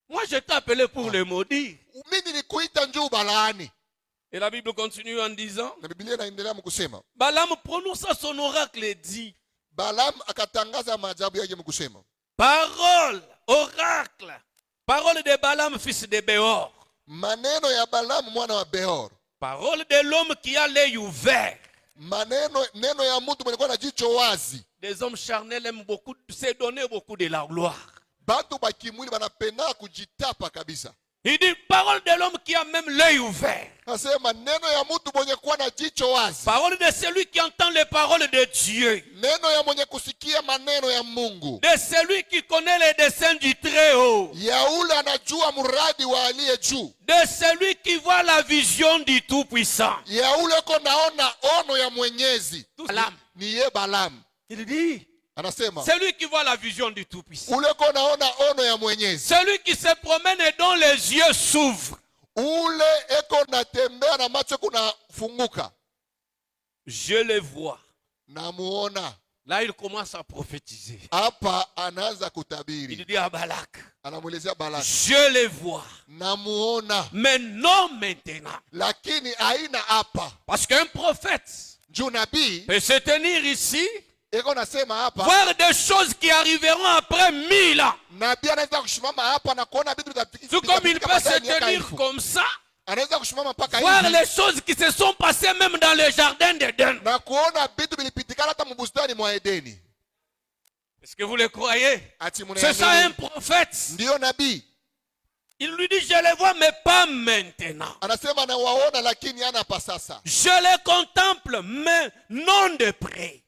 Moi, je t'ai appelé pour le maudire. Et la Bible continue en disant, Balaam prononça son oracle et dit, parole, oracle, parole de Balaam, fils de Béor. Maneno ya Balaam mwana wa Beor. Parole de l'homme qui a l'œil ouvert. Neno ya mtu mwenye kwa na jicho wazi. Des hommes charnels aiment beaucoup, se donner beaucoup de la gloire. Batu bakimwili banapenda kujitapa kabisa. Il dit parole de l'homme qui a même l'œil ouvert. Nasema neno ya mtu mwenye kwa na jicho wazi. Parole de celui qui entend les paroles de Dieu. Neno ya mwenye kusikia maneno ya Mungu. De celui qui connaît les desseins du Très-Haut. Ya ule anajua muradi wa aliye juu. De celui qui voit la vision du Tout-Puissant. Ya ule ko naona ono ya Mwenyezi. Balaam. Ni ye Balaam. Il dit, anasema celui qui voit la vision du Tout-Puissant. Ule ko naona ono ya Mwenyezi. Celui qui se promène et dont les yeux s'ouvrent. Ule eko natembea na macho kuna funguka. Je le vois. Namuona. Là il commence à prophétiser. Hapa anaanza kutabiri. Il dit à Balak. Anamuelezea Balak. Je le vois. Namuona. Mais non maintenant. Lakini haina hapa. Parce qu'un prophète peut se tenir ici. Voir des choses qui arriveront après 1000 ans. Tout comme il peut se tenir comme ça. Voir les choses qui se sont passées même dans le jardin d'Éden. Est-ce que vous le croyez? C'est ça un prophète. Il lui dit, je les vois, mais pas maintenant. Je les contemple, mais non de près.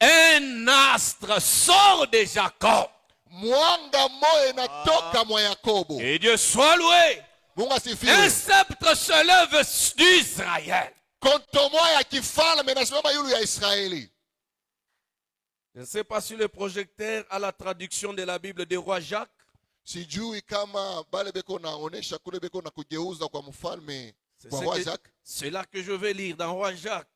Un astre sort de Jacob. Et Dieu soit loué. Un sceptre se lève d'Israël. Je ne sais pas si le projecteur a la traduction de la Bible de Roi Jacques. C'est là que je vais lire dans Roi Jacques.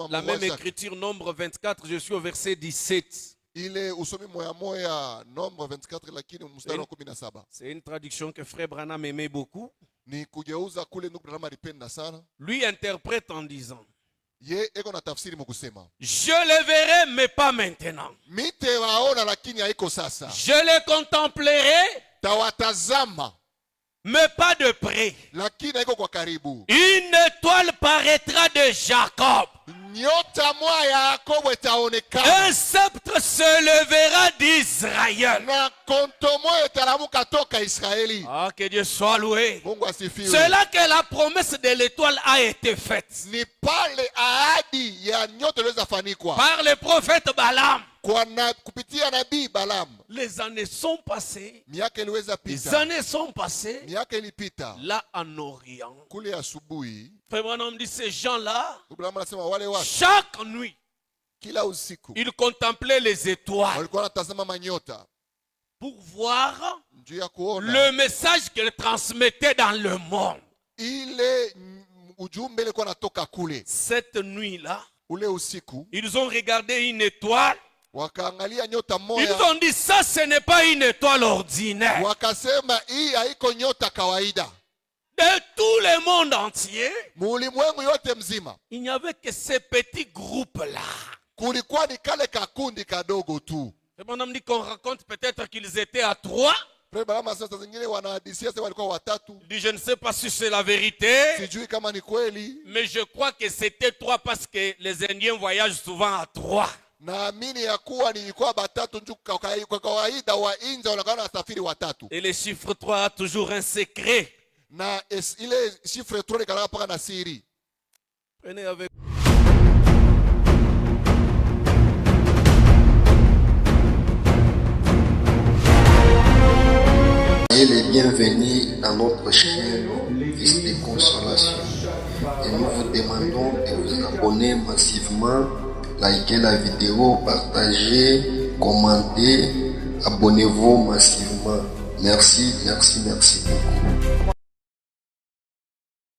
La même écriture, Nombre 24, je suis au verset 17. C'est une traduction que Frère Branham aimait beaucoup. Lui interprète en disant, je le verrai, mais pas maintenant. Je le contemplerai, mais pas de près. Une étoile paraîtra de Jacob. Un sceptre se levera d'Israël. Ah, que Dieu soit loué. C'est là que la promesse de l'étoile a été faite. Par le prophète Balaam. Les années sont passées. Les années sont passées. Là en Orient. Frère Branham dit, ces gens-là, chaque nuit, ils contemplaient les étoiles pour voir le message qu'ils transmettaient dans le monde. Cette nuit-là, ils ont regardé une étoile. Ils ont dit, ça ce n'est pas une étoile ordinaire. De tout le monde entier, il n'y avait que ces petits groupes-là. Et mon homme dit qu'on raconte peut-être qu'ils étaient à 3. Il dit, je ne sais pas si c'est la vérité, mais je crois que c'était 3 parce que les Indiens voyagent souvent à 3. Et le chiffre 3 a toujours un secret. Prenez avec Soyez les bienvenus dans notre chaîne Fils de Consolation. Et nous vous demandons de vous abonner massivement, likez la vidéo, partagez, commentez, abonnez-vous massivement. Merci, merci, merci beaucoup.